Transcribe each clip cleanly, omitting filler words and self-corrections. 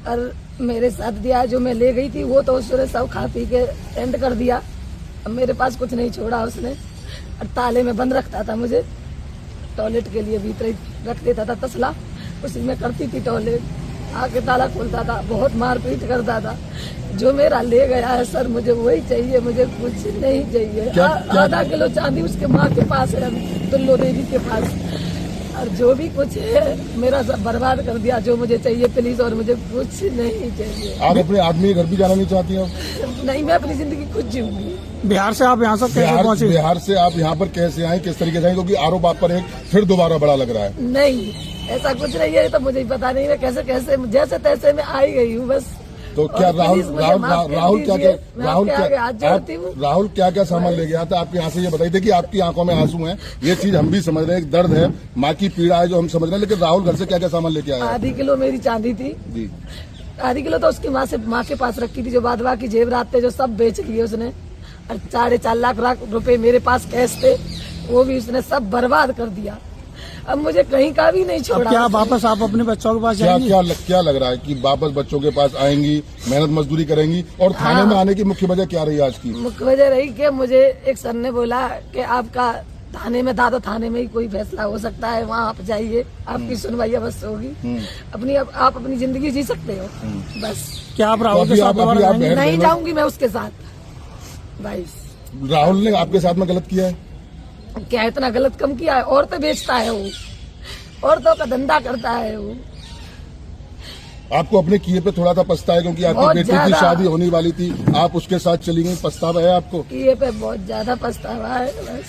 और मेरे साथ दिया जो मैं ले गई थी वो तो उसने सब खा पी के एंड कर दिया। अब मेरे पास कुछ नहीं छोड़ा उसने, और ताले में बंद रखता था मुझे, टॉयलेट के लिए भीतर ही रख देता था तसला, उसी में करती थी टॉयलेट, आके ताला खोलता था, बहुत मारपीट करता था। जो मेरा ले गया है सर, मुझे वही चाहिए, मुझे कुछ नहीं चाहिए। आधा किलो चांदी उसके माँ के पास है, दुल्लो देवी के पास, और जो भी कुछ है मेरा सब बर्बाद कर दिया। जो मुझे चाहिए प्लीज, और मुझे कुछ नहीं चाहिए। आप अपने आदमी के घर भी जाना नहीं चाहती हो? नहीं, मैं अपनी जिंदगी खुद जीऊंगी। बिहार से आप यहाँ से कैसे पहुँचे? बिहार से आप यहाँ पर कैसे आए, किस तरीके से आए? क्योंकि आरोप आप पर एक फिर दोबारा बड़ा लग रहा है। नहीं, ऐसा कुछ नहीं है, तो मुझे पता नहीं है कैसे कैसे जैसे तैसे मैं आई गई हूँ बस। तो क्या राहुल क्या क्या सामान ले गया था आपके यहाँ से? ये बताइए। देखिए आपकी आंखों में आंसू हैं, ये चीज हम भी समझ रहे हैं, एक दर्द है, माँ की पीड़ा है जो हम समझ रहे हैं, लेकिन राहुल घर से क्या क्या सामान लेके आया? आधी किलो मेरी चांदी थी जी, आधी किलो तो उसकी माँ के पास रखी थी, जो बाद बाकी जेवरात थे जो सब बेच लिए उसने, और 4.5 लाख रुपए मेरे पास कैश थे, वो भी उसने सब बर्बाद कर दिया। अब मुझे कहीं का भी नहीं छोड़ा। क्या वापस आप अपने बच्चों के पास जाएंगी? क्या लग रहा है कि वापस बच्चों के पास आएंगी, मेहनत मजदूरी करेंगी? और थाने में आने की मुख्य वजह क्या रही आज की? मुख्य वजह रही कि मुझे एक सर ने बोला कि आपका थाने में था, तो थाने में ही कोई फैसला हो सकता है, वहाँ आप जाइए, आपकी सुनवाई अवश्य होगी, आप अपनी जिंदगी जी सकते हो बस। क्या आप राहुल के साथ? नहीं जाऊंगी मैं उसके साथ भाई। राहुल ने आपके साथ में गलत किया है? क्या इतना गलत कम किया है? औरतें बेचता है वो, औरतों का धंधा करता है वो। आपको अपने किए पे थोड़ा सा पछता है, क्योंकि आपकी बेटी की शादी होने वाली थी, आप उसके साथ चली गई, पछतावा है आपको? किए पे बहुत ज्यादा पछतावा है बस।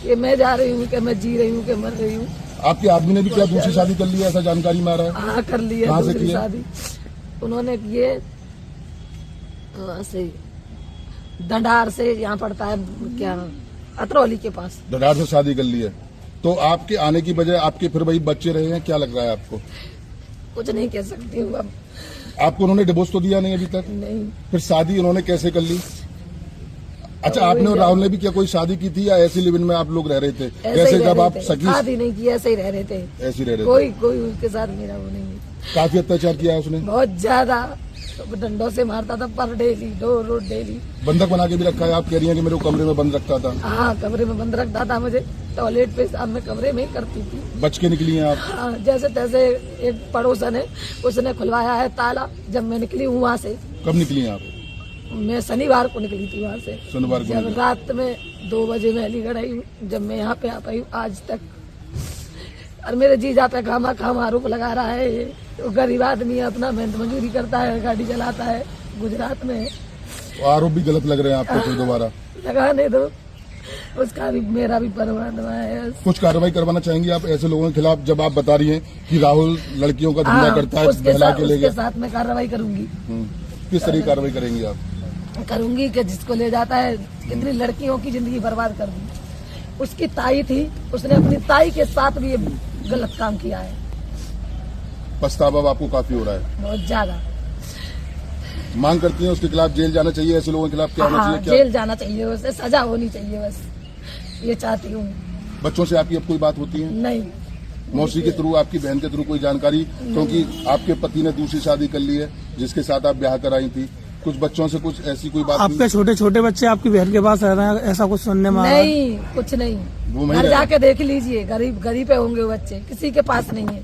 ये मैं जा रही हूँ कि मैं जी रही हूँ कि मर रही हूँ। आपके आदमी ने भी क्या दूसरी शादी कर ली है, ऐसा जानकारी में आ रहा है? हाँ, कर ली है दूसरी शादी उन्होंने किए, से डंडार से, यहाँ पड़ता है क्या, अतरौली के पास, डंडार से शादी कर ली है। तो आपके आने की बजाय आपके फिर वही बच्चे रहे हैं, क्या लग रहा है आपको? कुछ नहीं कह सकती हूँ अब। आपको उन्होंने डिवोर्स तो दिया नहीं अभी तक? नहीं। फिर शादी उन्होंने कैसे कर ली? अच्छा, आपने और राहुल ने भी क्या कोई शादी की थी, या ऐसी लिव इन में आप लोग रह रहे थे? कैसे, जब आप सगी? शादी नहीं की, ऐसे ही रह रहे थे। ऐसे ही रह रहे थे? कोई उसके साथ मेरा वो नहीं। काफी अत्याचार किया उसने? बहुत ज्यादा, डंडों से मारता था पर डेली, रोज डेली। बंधक बना के भी रखा है? आप कह रही हैं कि मेरे को कमरे में बंद रखता था? हाँ, कमरे में बंद रखता था मुझे, टॉयलेट पे सामने कमरे में ही करती थी। बच के निकली हैं आप? हाँ, जैसे तैसे। एक पड़ोसन है, उसने खुलवाया है ताला, जब मैं निकली हूँ वहाँ से। कब निकली हैं आप? मैं शनिवार को निकली थी वहाँ से। शनिवार को? जब रात में 2 बजे मैं अलीगढ़ आई हूँ, जब मैं यहाँ पे आ पाई हूँ आज तक। और मेरे जीजा पे खामा आरोप लगा रहा है, ये तो गरीब आदमी है, अपना मेहनत मजदूरी करता है, गाड़ी चलाता है, गुजरात में। आरोप भी गलत लग रहे हैं आपको? फिर दोबारा लगाने दो, उसका भी मेरा भी परवाना है। कुछ कार्रवाई करवाना चाहेंगी आप ऐसे लोगों के खिलाफ, जब आप बता रही हैं कि राहुल लड़कियों का धंधा करता है, बहला के ले गया? उसके साथ मैं कार्रवाई करूंगी। किस तरह की कार्रवाई करेंगी आप? करूंगी कि जिसको ले जाता है, कितनी लड़कियों की जिंदगी बर्बाद कर दी। उसकी ताई थी, उसने अपनी ताई के साथ भी ये गलत काम किया है। पछतावा आपको काफी हो रहा है? बहुत ज्यादा। मांग करती हैं उसके खिलाफ जेल जाना चाहिए, ऐसे लोगों के खिलाफ क्या होना चाहिए? जेल जाना चाहिए, उसे सजा होनी चाहिए, बस ये चाहती हूँ। बच्चों से आपकी अब कोई बात होती है? नहीं। मौसी के थ्रू, आपकी बहन के थ्रू कोई जानकारी? क्योंकि आपके पति ने दूसरी शादी कर ली है, जिसके साथ आप ब्याह कराई थी, कुछ बच्चों से कुछ ऐसी कोई बात? आपके छोटे छोटे बच्चे आपकी बहन के पास रह रहे हैं, ऐसा कुछ सुनने में? नहीं, कुछ नहीं। घर जाके देख लीजिए, गरीब है होंगे बच्चे, किसी के पास नहीं है।